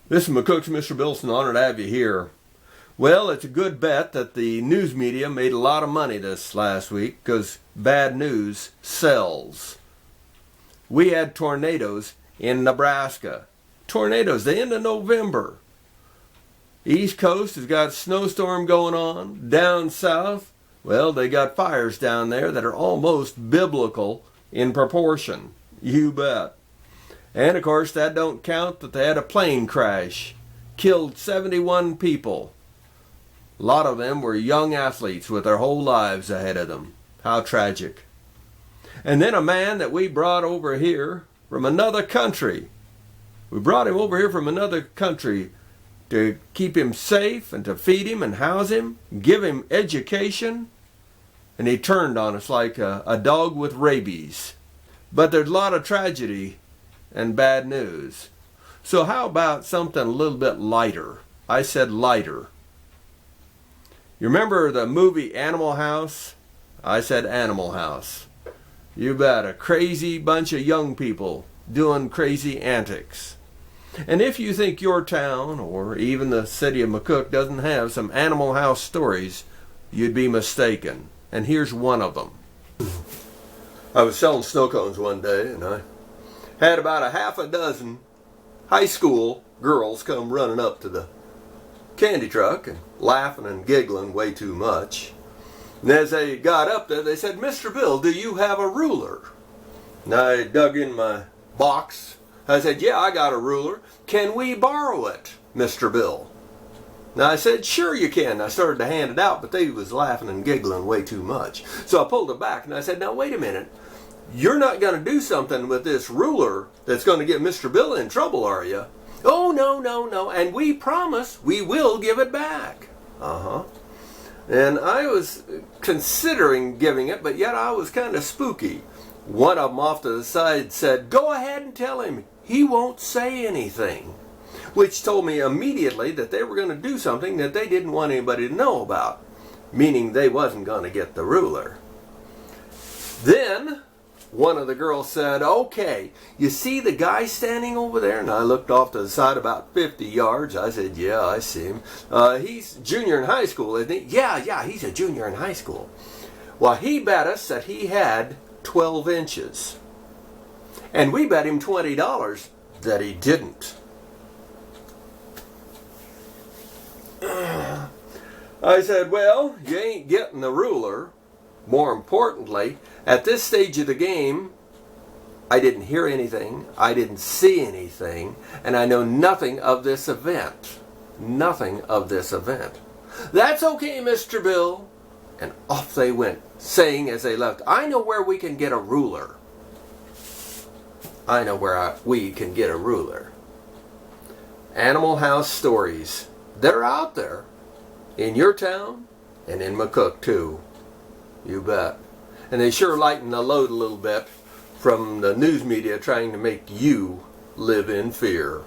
This is McCook's Mr. Bilson. Honored to have you here. Well, it's a good bet that the news media made a lot of money this last week because bad news sells. We had tornadoes in Nebraska. Tornadoes, the end of November. East Coast has got a snowstorm going on. Down south, well, they got fires down there that are almost biblical in proportion. You bet. And of course, that don't count that they had a plane crash. Killed 71 people. A lot of them were young athletes with their whole lives ahead of them. How tragic. And then a man that we brought over here from another country. We brought him over here from another country to keep him safe and to feed him and house him, give him education. And he turned on us like a dog with rabies. But there's a lot of tragedy and bad news. So how about something a little bit lighter? I said lighter. You remember the movie Animal House? I said Animal House. You bet, a crazy bunch of young people doing crazy antics. And if you think your town or even the city of McCook doesn't have some Animal House stories, you'd be mistaken. And here's one of them. I was selling snow cones one day and I had about a half a dozen high school girls come running up to the candy truck and laughing and giggling way too much. And as they got up there, they said, "Mr. Bill, do you have a ruler?" And I dug in my box. I said, "Yeah, I got a ruler. Can we borrow it, Mr. Bill?" And I said, "Sure you can." I started to hand it out, but they was laughing and giggling way too much. So I pulled it back and I said, "Now wait a minute. You're not going to do something with this ruler that's going to get Mr. Bill in trouble, are you?" "Oh, no. And we promise we will give it back." And I was considering giving it, but yet I was kind of spooky. One of them off to the side said, "Go ahead and tell him he won't say anything," which told me immediately that they were going to do something that they didn't want anybody to know about, meaning they wasn't going to get the ruler. Then one of the girls said, "Okay, you see the guy standing over there?" And I looked off to the side about 50 yards. I said, "Yeah, I see him. He's junior in high school, isn't he?" Yeah, he's a junior in high school." Well, he bet us that he had 12 inches. And we bet him $20 that he didn't. I said, "Well, you ain't getting the ruler." More importantly, at this stage of the game, I didn't hear anything, I didn't see anything, and I know nothing of this event. Nothing of this event. "That's okay, Mr. Bill." And off they went, saying as they left, "I know where we can get a ruler. I know where we can get a ruler." Animal House stories. They're out there. In your town and in McCook too. You bet. And they sure lighten the load a little bit from the news media trying to make you live in fear.